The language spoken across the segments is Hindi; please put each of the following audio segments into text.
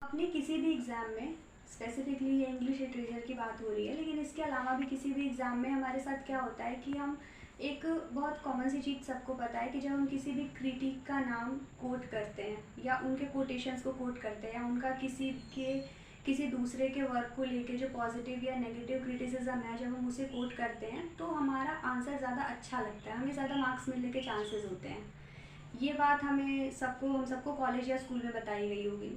अपने किसी भी एग्ज़ाम में स्पेसिफिकली ये इंग्लिश लिटरेचर की बात हो रही है, लेकिन इसके अलावा भी किसी भी एग्ज़ाम में हमारे साथ क्या होता है कि हम एक बहुत कॉमन सी चीज़ सबको पता है कि जब हम किसी भी क्रिटिक का नाम कोट करते हैं या उनके कोटेशंस को कोट करते हैं या उनका किसी दूसरे के वर्क को लेके जो पॉजिटिव या नेगेटिव क्रिटिसिज्म है जब हम उसे कोट करते हैं तो हमारा आंसर ज़्यादा अच्छा लगता है, हमें ज़्यादा मार्क्स मिलने के चांसेस होते हैं। ये बात हम सबको कॉलेज या स्कूल में बताई गई होगी।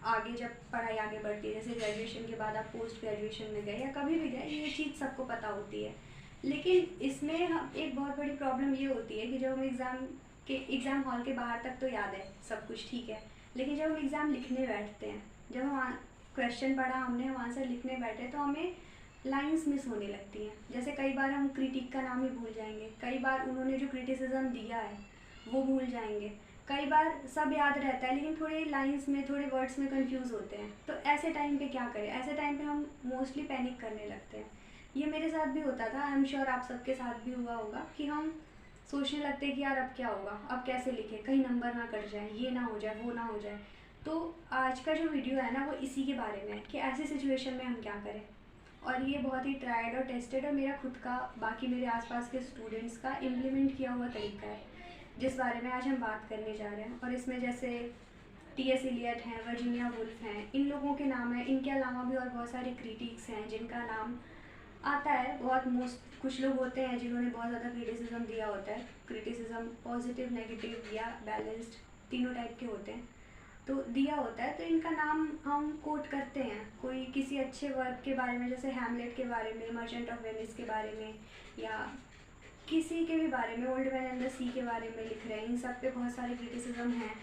आगे जब पढ़ाई आगे बढ़ती है, जैसे ग्रेजुएशन के बाद आप पोस्ट ग्रेजुएशन में गए या कभी भी गए, ये चीज़ सबको पता होती है। लेकिन इसमें हम एक बहुत बड़ी प्रॉब्लम ये होती है कि जब हम एग्ज़ाम हॉल के बाहर तक तो याद है सब कुछ, ठीक है, लेकिन जब हम एग्ज़ाम लिखने बैठते हैं, जब हम क्वेश्चन पढ़ा हमने, हम आंसर लिखने बैठे तो हमें लाइंस मिस होने लगती हैं। जैसे कई बार हम क्रिटिक का नाम ही भूल जाएंगे, कई बार उन्होंने जो क्रिटिसिज्म दिया है वो भूल जाएंगे, कई बार सब याद रहता है लेकिन थोड़े लाइंस में, थोड़े वर्ड्स में कंफ्यूज होते हैं। तो ऐसे टाइम पे क्या करें? ऐसे टाइम पे हम मोस्टली पैनिक करने लगते हैं। ये मेरे साथ भी होता था, आई एम श्योर आप सबके साथ भी हुआ होगा कि हम सोचने लगते हैं कि यार अब क्या होगा, अब कैसे लिखें, कहीं नंबर ना कट जाए, ये ना हो जाए, वो ना हो जाए। तो आज का जो वीडियो है ना वो इसी के बारे में है कि ऐसी सिचुएशन में हम क्या करें। और ये बहुत ही ट्राइड और टेस्टेड और मेरा खुद का, बाकी मेरे आसपास के स्टूडेंट्स का इम्प्लीमेंट किया हुआ तरीका है, जिस बारे में आज हम बात करने जा रहे हैं। और इसमें जैसे टी.एस. इलियट हैं, वर्जीनिया वुल्फ हैं, इन लोगों के नाम हैं। इनके अलावा भी और बहुत सारे क्रिटिक्स हैं जिनका नाम आता है। कुछ लोग होते हैं जिन्होंने बहुत ज़्यादा क्रिटिसिज्म दिया होता है। क्रिटिसिज्म पॉजिटिव, नेगेटिव या बैलेंस्ड, तीनों टाइप के होते हैं, तो दिया होता है। तो इनका नाम हम कोट करते हैं कोई किसी अच्छे वर्क के बारे में, जैसे हैमलेट के बारे में, मर्चेंट ऑफ वेनिस के बारे में, या किसी के भी बारे में, ओल्ड मैन एंड द सी के बारे में लिख रहे हैं। इन सब पे बहुत सारे क्रिटिसिज्म हैं,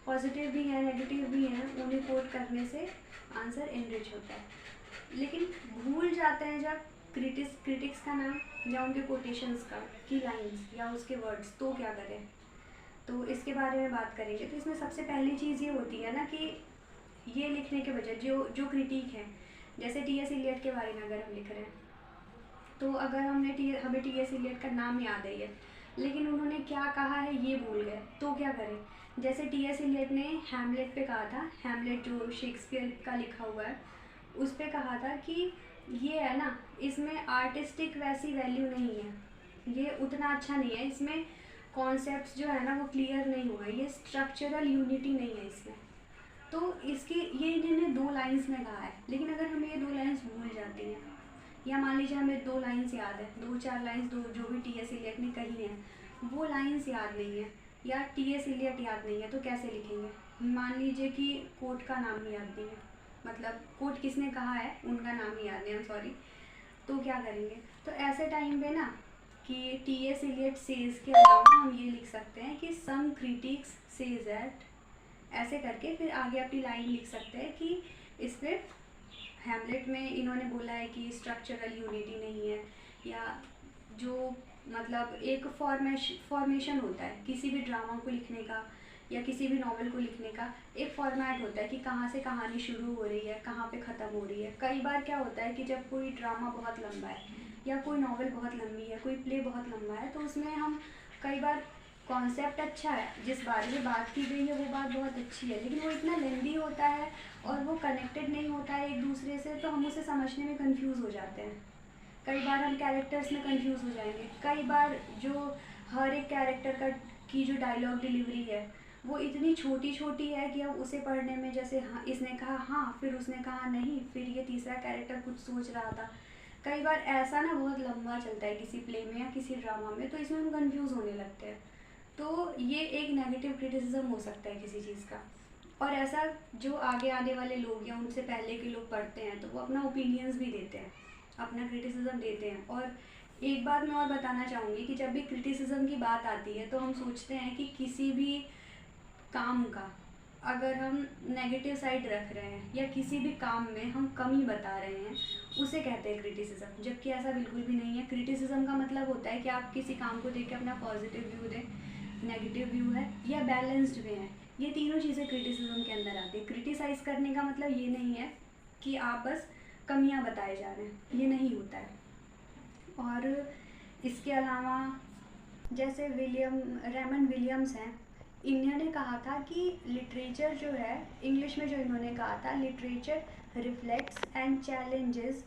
पॉजिटिव भी हैं, नेगेटिव भी हैं। उन्हें कोट करने से आंसर एनरिच होता है। लेकिन भूल जाते हैं जब क्रिटिक्स का नाम या उनके कोटेशंस का, की लाइंस या उसके वर्ड्स, तो क्या करें? तो इसके बारे में बात करेंगे। तो इसमें सबसे पहली चीज़ ये होती है ना कि ये लिखने के बजाय जो क्रिटिक है, जैसे टी.एस. इलियट के बारे में अगर हम लिख रहे हैं, तो अगर हमें टी.एस. इलियट का नाम याद है लेकिन उन्होंने क्या कहा है ये भूल गए, तो क्या करें? जैसे टी.एस. इलियट ने हैमलेट पे कहा था, हैमलेट जो शेक्सपियर का लिखा हुआ है, उस पे कहा था कि ये है ना, इसमें आर्टिस्टिक वैसी वैल्यू नहीं है, ये उतना अच्छा नहीं है, इसमें कॉन्सेप्ट्स जो है ना वो क्लियर नहीं हुआ है, ये स्ट्रक्चरल यूनिटी नहीं है इसमें। तो ये इन्होंने 2 लाइन्स में कहा है, लेकिन अगर हमें ये 2 लाइन्स भूल जाती हैं, या मान लीजिए हमें 2 लाइन्स याद है, 2-4 लाइन्स जो भी टी.एस. इलियट ने कही हैं, वो लाइन्स याद नहीं है या टी.एस. इलियट याद नहीं है, तो कैसे लिखेंगे? मान लीजिए कि कोट का नाम ही याद नहीं है, मतलब कोट किसने कहा है उनका नाम ही याद नहीं है, सॉरी, तो क्या करेंगे? तो ऐसे टाइम पे ना कि टी.एस. इलियट सेज के अलावा हम ये लिख सकते हैं कि सम क्रिटिक्स सेज दैट, ऐसे करके फिर आगे अपनी लाइन लिख सकते हैं कि इस पर हैमलेट में इन्होंने बोला है कि स्ट्रक्चरल यूनिटी नहीं है, या जो मतलब एक फॉर्मेशन होता है किसी भी ड्रामा को लिखने का या किसी भी नॉवेल को लिखने का, एक फॉर्मेट होता है कि कहाँ से कहानी शुरू हो रही है, कहाँ पे ख़त्म हो रही है। कई बार क्या होता है कि जब कोई ड्रामा बहुत लंबा है या कोई नॉवेल बहुत लंबी है, कोई प्ले बहुत लंबा है, तो उसमें हम कई बार कॉन्सेप्ट अच्छा है, जिस बारे में बात की गई है वो बात बहुत अच्छी है, लेकिन वो इतना लेंदी होता है और वो कनेक्टेड नहीं होता है एक दूसरे से, तो हम उसे समझने में कंफ्यूज हो जाते हैं। कई बार हम कैरेक्टर्स में कंफ्यूज हो जाएंगे, कई बार जो हर एक कैरेक्टर का की जो डायलॉग डिलीवरी है वो इतनी छोटी छोटी है कि अब उसे पढ़ने में, जैसे हाँ इसने कहा हाँ, फिर उसने कहा नहीं, फिर ये तीसरा कैरेक्टर कुछ सोच रहा था, कई बार ऐसा ना बहुत लंबा चलता है किसी प्ले में या किसी ड्रामा में, तो इसमें हम कंफ्यूज होने लगते हैं। तो ये एक नेगेटिव क्रिटिसिज्म हो सकता है किसी चीज़ का। और ऐसा जो आगे आने वाले लोग या उनसे पहले के लोग पढ़ते हैं तो वो अपना ओपिनियंस भी देते हैं, अपना क्रिटिसिज्म देते हैं। और एक बात मैं और बताना चाहूँगी कि जब भी क्रिटिसिज्म की बात आती है तो हम सोचते हैं कि किसी भी काम का अगर हम नेगेटिव साइड रख रहे हैं या किसी भी काम में हम कमी बता रहे हैं, उसे कहते हैं क्रिटिसिज्म, जबकि ऐसा बिल्कुल भी नहीं है। क्रिटिसिज्म का मतलब होता है कि आप किसी काम को देख के अपना पॉजिटिव व्यू दें, नेगेटिव व्यू है या बैलेंस्ड वे है, ये तीनों चीज़ें क्रिटिसिज्म के अंदर आती है। क्रिटिसाइज़ करने का मतलब ये नहीं है कि आप बस कमियां बताए जा रहे हैं, ये नहीं होता है। और इसके अलावा जैसे रेमंड विलियम्स हैं, इन्होंने कहा था कि लिटरेचर जो है, इंग्लिश में जो इन्होंने कहा था, literature reflects and challenges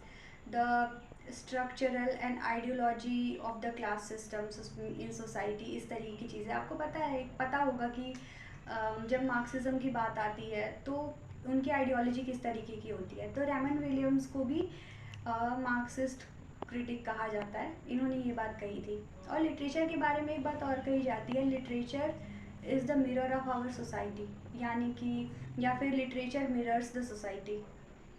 the structural and ideology of the class systems in society. इस तरीके की चीज़ें आपको पता होगा कि जब मार्क्सिज्म की बात आती है तो उनकी आइडियोलॉजी किस तरीके की होती है। तो रेमन विलियम्स को भी मार्क्सिस्ट क्रिटिक कहा जाता है, इन्होंने ये बात कही थी। और लिटरेचर के बारे में एक बात और कही जाती है, literature is the mirror of our society, यानी कि या फिर लिटरेचर मिरर्स द सोसाइटी।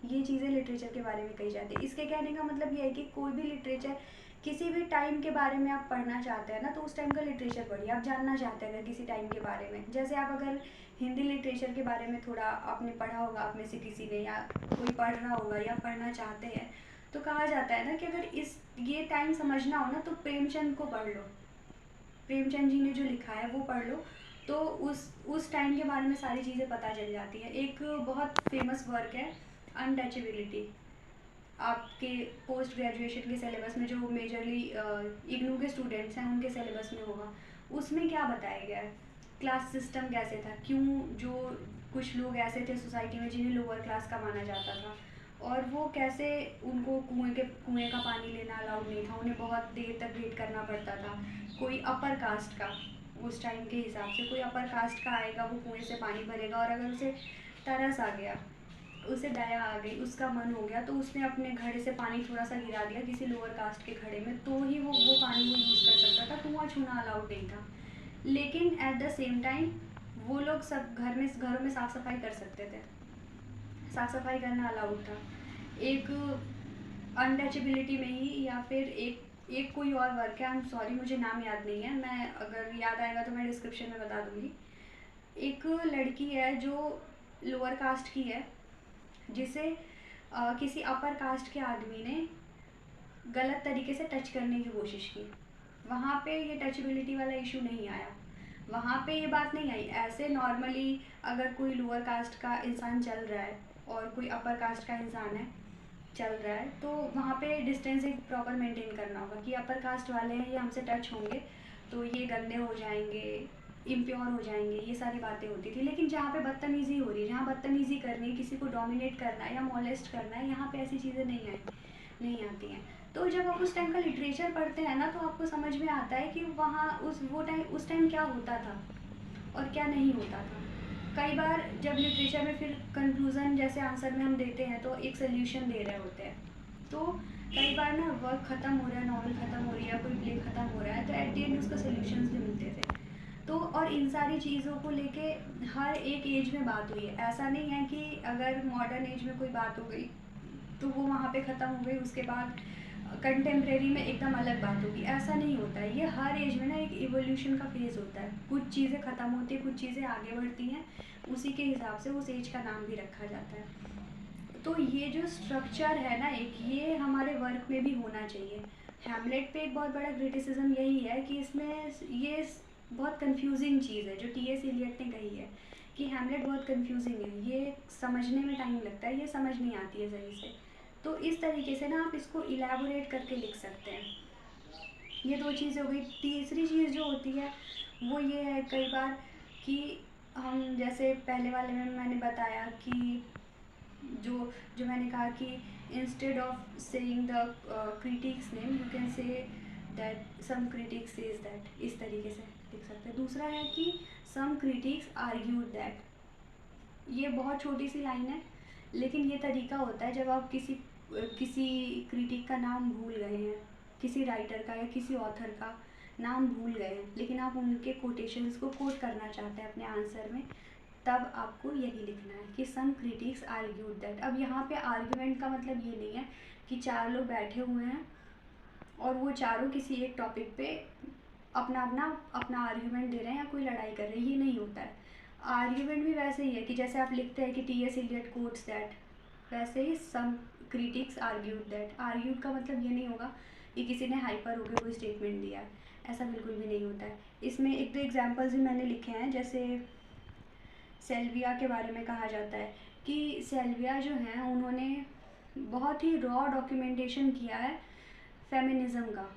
ये चीज़ें लिटरेचर के बारे में कही जाती है। इसके कहने का मतलब ये है कि कोई भी लिटरेचर, किसी भी टाइम के बारे में आप पढ़ना चाहते हैं ना, तो उस टाइम का लिटरेचर पढ़िए। आप जानना चाहते हैं अगर किसी टाइम के बारे में, जैसे आप अगर हिंदी लिटरेचर के बारे में थोड़ा आपने पढ़ा होगा, आप में से किसी ने, या कोई पढ़ रहा होगा या पढ़ना चाहते हैं, तो कहा जाता है ना कि अगर ये टाइम समझना हो ना तो प्रेमचंद को पढ़ लो, प्रेमचंद जी ने जो लिखा है वो पढ़ लो, तो उस टाइम के बारे में सारी चीज़ें पता चल जाती है। एक बहुत फेमस वर्क है अनटचेबिलिटी, आपके पोस्ट ग्रेजुएशन के सिलेबस में, जो मेजरली इग्नू के स्टूडेंट्स हैं उनके सिलेबस में होगा। उसमें क्या बताया गया है, क्लास सिस्टम कैसे था, क्यों जो कुछ लोग ऐसे थे सोसाइटी में जिन्हें लोअर क्लास का माना जाता था, और वो कैसे उनको कुएं का पानी लेना अलाउड नहीं था, उन्हें बहुत देर तक वेट करना पड़ता था। कोई अपर कास्ट का, उस टाइम के हिसाब से कोई अपर कास्ट का आएगा, वो कुएं से पानी भरेगा, और अगर उसे तरस आ गया, उसे दया आ गई, उसका मन हो गया, तो उसने अपने घड़े से पानी थोड़ा सा गिरा दिया किसी लोअर कास्ट के घड़े में, तो ही वो पानी वो यूज़ कर सकता था, कुआं छूना अलाउड नहीं था। लेकिन एट द सेम टाइम वो लोग सब घरों में साफ़ सफाई कर सकते थे, साफ़ सफाई करना अलाउड था। एक अनटचेबिलिटी में ही, या फिर एक कोई और वर्क है, आई एम सॉरी मुझे नाम याद नहीं है, मैं अगर याद आएगा तो मैं डिस्क्रिप्शन में बता दूँगी। एक लड़की है जो लोअर कास्ट की है, जिसे किसी अपर कास्ट के आदमी ने गलत तरीके से टच करने की कोशिश की। वहाँ पे ये टचबिलिटी वाला इशू नहीं आया, वहाँ पे ये बात नहीं आई। ऐसे नॉर्मली अगर कोई लोअर कास्ट का इंसान चल रहा है और कोई अपर कास्ट का इंसान है चल रहा है, तो वहाँ पे डिस्टेंस एक प्रॉपर मेंटेन करना होगा कि अपर कास्ट वाले हैं, ये हमसे टच होंगे तो ये गंदे हो जाएंगे, इम्प्योर हो जाएंगे, ये सारी बातें होती थी। लेकिन जहाँ पे बदतमीज़ी हो रही है, जहाँ बदतमीज़ी करनी है, किसी को डोमिनेट करना है या मॉलेस्ट करना है, यहाँ पे ऐसी चीज़ें नहीं आती हैं। तो जब आप उस टाइम का लिटरेचर पढ़ते हैं ना, तो आपको समझ में आता है कि वहाँ उस टाइम क्या होता था और क्या नहीं होता था। कई बार जब लिटरेचर में फिर कंक्लूज़न जैसे आंसर में हम देते हैं तो एक सोल्यूशन दे रहे होते हैं, तो कई बार ना वर्क ख़त्म हो रहा है, नॉवल ख़त्म हो रही है, कोई प्ले ख़त्म हो रहा है, तो एट द एंड उसका सोल्यूशंस भी मिलते थे। तो और इन सारी चीज़ों को लेके हर एक एज में बात हुई है। ऐसा नहीं है कि अगर मॉडर्न एज में कोई बात हो गई तो वो वहाँ पे ख़त्म हो गई, उसके बाद कंटेम्प्रेरी में एकदम अलग बात होगी, ऐसा नहीं होता है। ये हर एज में ना एक इवोल्यूशन का फेज़ होता है, कुछ चीज़ें ख़त्म होती हैं, कुछ चीज़ें आगे बढ़ती हैं, उसी के हिसाब से उस एज का नाम भी रखा जाता है। तो ये जो स्ट्रक्चर है ना एक, ये हमारे वर्क में भी होना चाहिए। हैमलेट पे एक बहुत बड़ा क्रिटिसिज्म यही है कि इसमें ये बहुत कंफ्यूजिंग चीज़ है जो टी.एस. एलियट ने कही है कि हैमलेट बहुत कंफ्यूजिंग है, ये समझने में टाइम लगता है, ये समझ नहीं आती है सही से। तो इस तरीके से ना आप इसको इलेबोरेट करके लिख सकते हैं। ये दो चीज़ें हो गई। तीसरी चीज़ जो होती है वो ये है कई बार कि हम जैसे पहले वाले में मैंने बताया कि जो जो मैंने कहा कि instead of saying the critics name you can say that some critics says that, इस तरीके से लिख सकते हैं। दूसरा है कि सम क्रिटिक्स आर्ग्यूड दैट, ये बहुत छोटी सी लाइन है, लेकिन ये तरीका होता है जब आप किसी क्रिटिक का नाम भूल गए हैं, किसी राइटर का या किसी ऑथर का नाम भूल गए हैं, लेकिन आप उनके कोटेशंस को कोट करना चाहते हैं अपने आंसर में, तब आपको यही लिखना है कि सम क्रिटिक्स आर्ग्यूड दैट। अब यहाँ पे आर्ग्यूमेंट का मतलब ये नहीं है कि चार लोग बैठे हुए हैं और वो चारों किसी एक टॉपिक पे अपना अपना अपना आर्ग्यूमेंट दे रहे हैं या कोई लड़ाई कर रहे हैं, ये नहीं होता है। आर्ग्यूमेंट भी वैसे ही है कि जैसे आप लिखते हैं कि टी.एस. एलियट कोट्स दैट, वैसे ही सम क्रिटिक्स आर्ग्यूड दैट। आर्ग्यूड का मतलब ये नहीं होगा कि किसी ने हाइपर होकर कोई स्टेटमेंट दिया है, ऐसा बिल्कुल भी नहीं होता है। इसमें एक दो एग्जांपल्स भी मैंने लिखे हैं, जैसे सेल्विया के बारे में कहा जाता है कि सेल्विया जो हैं उन्होंने बहुत ही रॉ डॉक्यूमेंटेशन किया है फेमिनिज़्म का,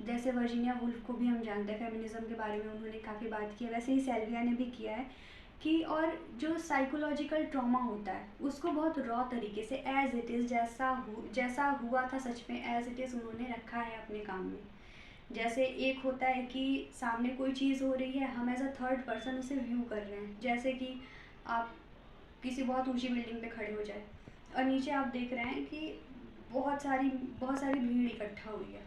जैसे वर्जीनिया वुल्फ को भी हम जानते हैं, फेमिनिज्म के बारे में उन्होंने काफ़ी बात की है, वैसे ही सेल्विया ने भी किया है कि और जो साइकोलॉजिकल ट्रॉमा होता है उसको बहुत रॉ तरीके से एज इट इज़ जैसा हुआ था सच में एज इट इज़ उन्होंने रखा है अपने काम में। जैसे एक होता है कि सामने कोई चीज़ हो रही है, हम एज अ थर्ड पर्सन उसे व्यू कर रहे हैं, जैसे कि आप किसी बहुत ऊंची बिल्डिंग पे खड़े हो जाए और नीचे आप देख रहे हैं कि बहुत सारी भीड़ इकट्ठा हुई है,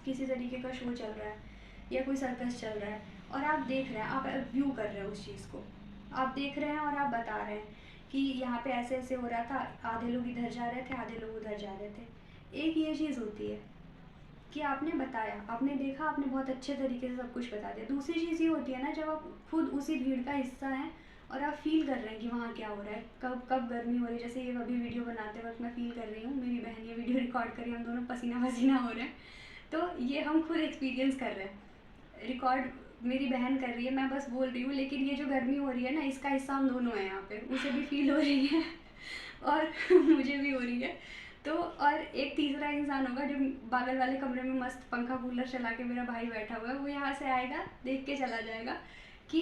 किसी तरीके का शो चल रहा है या कोई सर्कस चल रहा है, और आप देख रहे हैं, आप व्यू कर रहे हैं उस चीज़ को, आप देख रहे हैं और आप बता रहे हैं कि यहाँ पे ऐसे ऐसे हो रहा था, आधे लोग इधर जा रहे थे, आधे लोग उधर जा रहे थे। एक ये चीज़ होती है कि आपने बताया, आपने देखा, आपने बहुत अच्छे तरीके से सब कुछ बता दिया। दूसरी चीज़ ये होती है ना, जब आप खुद उसी भीड़ का हिस्सा हैं और आप फील कर रहे हैं कि वहाँ क्या हो रहा है, कब कब गर्मी हो रही है। जैसे ये अभी वीडियो बनाते वक्त मैं फील कर रही हूँ, मेरी बहन ये वीडियो रिकॉर्ड करी, हम दोनों पसीना पसीना हो रहे हैं, तो ये हम खुद एक्सपीरियंस कर रहे हैं। रिकॉर्ड मेरी बहन कर रही है, मैं बस बोल रही हूँ, लेकिन ये जो गर्मी हो रही है ना, इसका हिस्सा हम दोनों हैं यहाँ पे, उसे भी फील हो रही है और मुझे भी हो रही है। तो और एक तीसरा इंसान होगा जो बगल वाले कमरे में मस्त पंखा कूलर चला के मेरा भाई बैठा हुआ है, वो यहाँ से आएगा, देख के चला जाएगा कि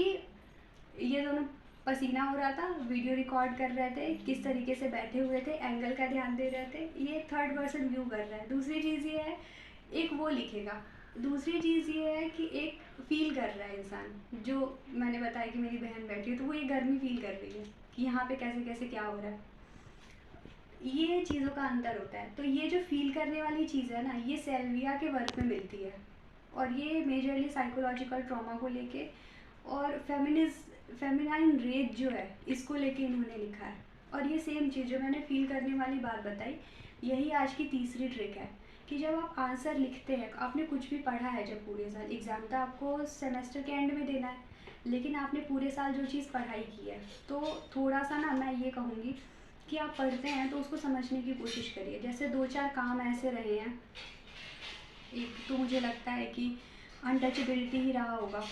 ये दोनों पसीना हो रहा था, वीडियो रिकॉर्ड कर रहे थे, किस तरीके से बैठे हुए थे, एंगल का ध्यान दे रहे थे। ये थर्ड पर्सन व्यू कर रहा है। दूसरी चीज़ ये है, एक वो लिखेगा। दूसरी चीज़ ये है कि एक फील कर रहा है इंसान, जो मैंने बताया कि मेरी बहन बैठी है, तो वो ये गर्मी फील कर रही है कि यहाँ पे कैसे कैसे क्या हो रहा है। ये चीज़ों का अंतर होता है। तो ये जो फील करने वाली चीज़ है ना, ये सेल्विया के वर्क में मिलती है, और ये मेजरली साइकोलॉजिकल ट्रॉमा को लेके और फेमिनाइन रेज जो है इसको लेके इन्होंने लिखा है। और ये सेम चीज़ जो मैंने फील करने वाली बात बताई, यही आज की तीसरी ट्रिक है कि जब आप आंसर लिखते हैं, आपने कुछ भी पढ़ा है, जब पूरे साल एग्ज़ाम तो आपको सेमेस्टर के एंड में देना है, लेकिन आपने पूरे साल जो चीज़ पढ़ाई की है, तो थोड़ा सा ना मैं ये कहूँगी कि आप पढ़ते हैं तो उसको समझने की कोशिश करिए। जैसे दो चार काम ऐसे रहे हैं, एक तो मुझे लगता है कि अनटचेबिलिटी ही रहा होगा,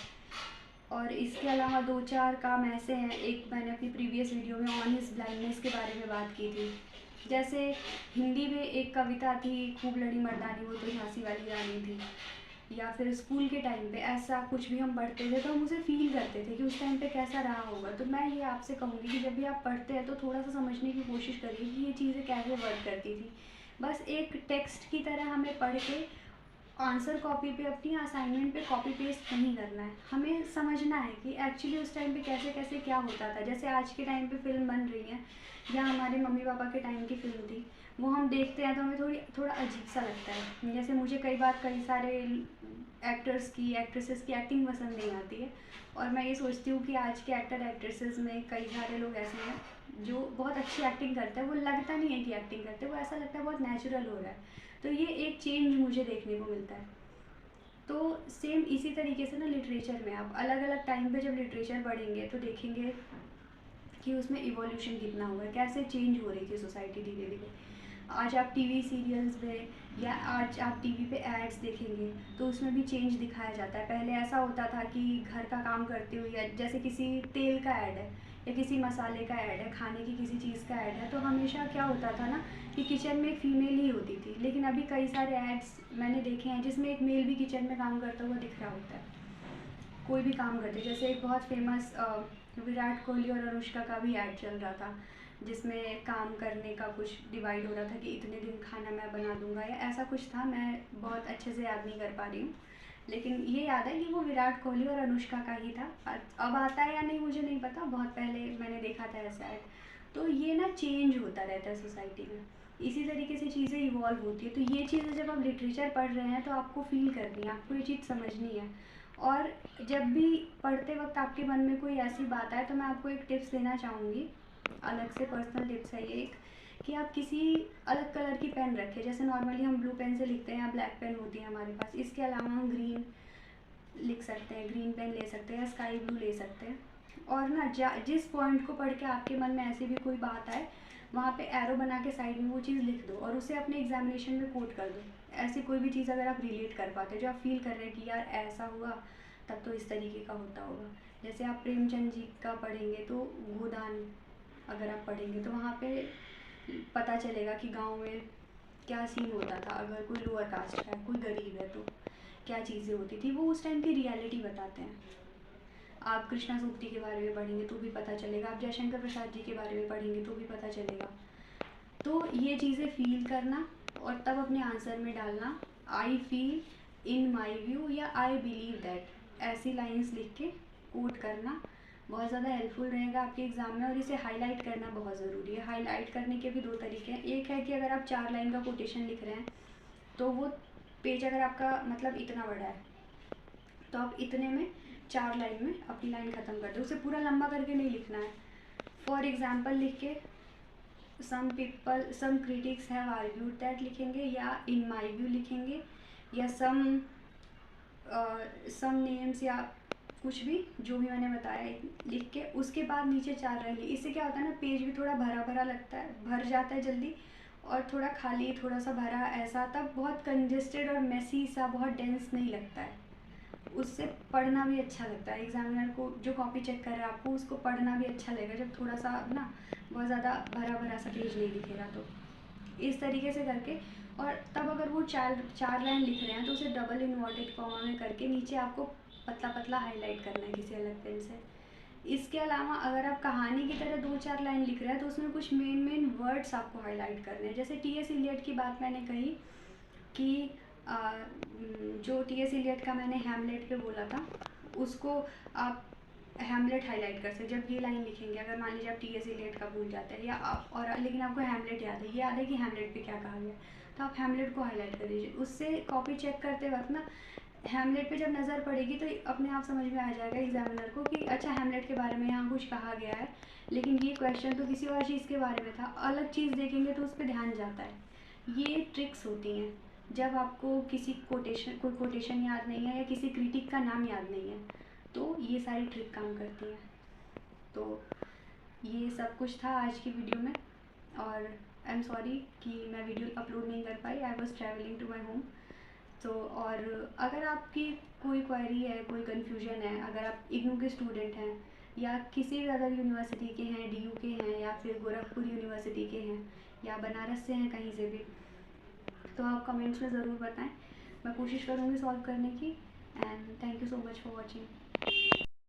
और इसके अलावा दो चार काम ऐसे हैं, एक मैंने अपनी प्रीवियस वीडियो में ऑन हिज ब्लाइंडनेस के बारे में बात की थी। जैसे हिंदी में एक कविता थी, खूब लड़ी मर्दानी वो तो झांसी वाली रानी थी, या फिर स्कूल के टाइम पे ऐसा कुछ भी हम पढ़ते थे तो हम उसे फील करते थे कि उस टाइम पे कैसा रहा होगा। तो मैं ये आपसे कहूँगी कि जब भी आप पढ़ते हैं तो थोड़ा सा समझने की कोशिश करिए कि ये चीज़ें कैसे वर्क करती थी। बस एक टेक्स्ट की तरह हमें पढ़ के आंसर कॉपी पे, अपनी असाइनमेंट पे कॉपी पेस्ट नहीं करना है, हमें समझना है कि एक्चुअली उस टाइम पे कैसे कैसे क्या होता था। जैसे आज के टाइम पे फिल्म बन रही है या हमारे मम्मी पापा के टाइम की फिल्म थी, वो हम देखते हैं तो हमें थोड़ा अजीब सा लगता है। जैसे मुझे कई बार कई सारे एक्टर्स की, एक्ट्रेसेस की एक्टिंग पसंद नहीं आती है, और मैं ये सोचती हूँ कि आज के एक्टर एक्ट्रेसेस में कई सारे लोग ऐसे हैं जो बहुत अच्छी एक्टिंग करते हैं, वो लगता नहीं है कि एक्टिंग करते हैं, वो ऐसा लगता है बहुत नेचुरल हो रहा है। तो ये एक चेंज मुझे देखने को मिलता है। तो सेम इसी तरीके से ना लिटरेचर में आप अलग अलग टाइम पे जब लिटरेचर पढ़ेंगे तो देखेंगे कि उसमें इवोल्यूशन कितना हुआ है, कैसे चेंज हो रही थी सोसाइटी धीरे धीरे। आज आप टीवी सीरियल्स में या आज आप टीवी पे एड्स देखेंगे तो उसमें भी चेंज दिखाया जाता है। पहले ऐसा होता था कि घर का काम करते हुए, या जैसे किसी तेल का ऐड है या किसी मसाले का ऐड है, खाने की किसी चीज़ का ऐड है, तो हमेशा क्या होता था ना कि किचन में एक फ़ीमेल ही होती थी। लेकिन अभी कई सारे एड्स मैंने देखे हैं जिसमें एक मेल भी किचन में काम करता हुआ दिख रहा होता है, कोई भी काम करते। जैसे एक बहुत फेमस विराट कोहली और अनुष्का का भी ऐड चल रहा था, जिसमें काम करने का कुछ डिवाइड हो रहा था कि इतने दिन खाना मैं बना दूंगा या ऐसा कुछ था, मैं बहुत अच्छे से याद नहीं कर पा रही हूँ, लेकिन ये याद है कि वो विराट कोहली और अनुष्का का ही था। अब आता है या नहीं मुझे नहीं पता, बहुत पहले मैंने देखा था ऐसा ऐड। तो ये ना चेंज होता रहता है सोसाइटी में, इसी तरीके से चीज़ें इवॉल्व होती है। तो ये चीज़ें जब आप लिटरेचर पढ़ रहे हैं तो आपको फील करनी है, आपको ये चीज़ समझनी है। और जब भी पढ़ते वक्त आपके मन में कोई ऐसी बात आए तो मैं आपको एक टिप्स देना चाहूँगी, अलग से पर्सनल टिप्स है ये एक, कि आप किसी अलग कलर की पेन रखें। जैसे नॉर्मली हम ब्लू पेन से लिखते हैं या ब्लैक पेन होती है हमारे पास, इसके अलावा हम ग्रीन लिख सकते हैं, ग्रीन पेन ले सकते हैं या स्काई ब्लू ले सकते हैं। और ना जिस पॉइंट को पढ़ के आपके मन में ऐसी भी कोई बात आए, वहाँ पे एरो बना के साइड में वो चीज़ लिख दो और उसे अपने एग्जामिनेशन में कोट कर दो। ऐसी कोई भी चीज़ अगर आप रिलेट कर पाते हो, जो आप फील कर रहे हैं कि यार ऐसा हुआ तब तो इस तरीके का होता होगा। जैसे आप प्रेमचंद जी का पढ़ेंगे तो गोदान अगर आप पढ़ेंगे तो वहाँ पे पता चलेगा कि गांव में क्या सीन होता था अगर कोई लोअर कास्ट का है, कोई गरीब है, तो क्या चीज़ें होती थी, वो उस टाइम की रियलिटी बताते हैं। आप कृष्णा सूक्ति के बारे में पढ़ेंगे तो भी पता चलेगा, आप जयशंकर प्रसाद जी के बारे में पढ़ेंगे तो भी पता चलेगा। तो ये चीज़ें फील करना और तब अपने आंसर में डालना, I feel, in my view या आई बिलीव दैट, ऐसी लाइंस लिख के कोट करना बहुत ज़्यादा हेल्पफुल रहेगा आपके एग्ज़ाम में। और इसे हाईलाइट करना बहुत ज़रूरी है। हाईलाइट करने के भी दो तरीके हैं। एक है कि अगर आप 4 लाइन का कोटेशन लिख रहे हैं तो वो पेज अगर आपका मतलब इतना बड़ा है तो आप इतने में 4 लाइन में अपनी लाइन ख़त्म कर दो, उसे पूरा लंबा करके नहीं लिखना है। फॉर एग्ज़ाम्पल लिख के सम क्रिटिक्स हैव आर्ग्यूड दैट लिखेंगे, या इन माई व्यू लिखेंगे, या सम नेम्स, या कुछ भी जो भी मैंने बताया लिख के उसके बाद नीचे 4 लाइन। इससे क्या होता है ना, पेज भी थोड़ा भरा भरा लगता है, भर जाता है जल्दी, और थोड़ा खाली, थोड़ा सा भरा ऐसा, तब बहुत कंजेस्टेड और मेसी सा, बहुत डेंस नहीं लगता है। उससे पढ़ना भी अच्छा लगता है। एग्जामिनर को जो कॉपी चेक कर रहा है आपको, उसको पढ़ना भी अच्छा लगेगा जब थोड़ा सा ना बहुत ज़्यादा भरा भरा सा पेज नहीं दिखेगा। तो इस तरीके से करके, और तब अगर वो 4 लाइन लिख रहे हैं तो उसे डबल इन्वर्टेड कॉमा में करके नीचे आपको पतला पतला हाईलाइट करना है किसी अलग पेन से। इसके अलावा अगर आप कहानी की तरह 2-4 लाइन लिख रहे हैं तो उसमें कुछ मेन वर्ड्स आपको हाईलाइट करने हैं। जैसे टी.एस. इलियट की बात मैंने कही कि जो टी.एस. इलियट का मैंने हैमलेट पे बोला था, उसको आप हैमलेट हाईलाइट कर सकते। जब ये लाइन लिखेंगे, अगर मान लीजिए आप टी.एस. इलियट का भूल जाते हैं, या आप और लेकिन आपको हैमलेट याद है, ये याद है कि हैमलेट पे क्या कहा गया, तो आप हैमलेट को हाईलाइट कर दीजिए। उससे कॉपी चेक करते वक्त ना हैमलेट पे जब नज़र पड़ेगी तो अपने आप समझ में आ जाएगा एग्जामिनर को कि अच्छा हैमलेट के बारे में यहाँ कुछ कहा गया है, लेकिन ये क्वेश्चन तो किसी और चीज़ के बारे में था। अलग चीज़ देखेंगे तो उस पर ध्यान जाता है। ये ट्रिक्स होती हैं जब आपको कोई कोटेशन याद नहीं है या किसी क्रिटिक का नाम याद नहीं है, तो ये सारी ट्रिक काम करती हैं। तो ये सब कुछ था आज की वीडियो में, और आई एम सॉरी कि मैं वीडियो अपलोड नहीं कर पाई, I was travelling to my home. तो और अगर आपकी कोई क्वेरी है, कोई कन्फ्यूजन है, अगर आप इग्नू के स्टूडेंट हैं या किसी भी अदर यूनिवर्सिटी के हैं, DU के हैं, या फिर गोरखपुर यूनिवर्सिटी के हैं, या बनारस से हैं, कहीं से भी, तो आप कमेंट्स में ज़रूर बताएं। मैं कोशिश करूँगी सॉल्व करने की। And thank you so much for watching.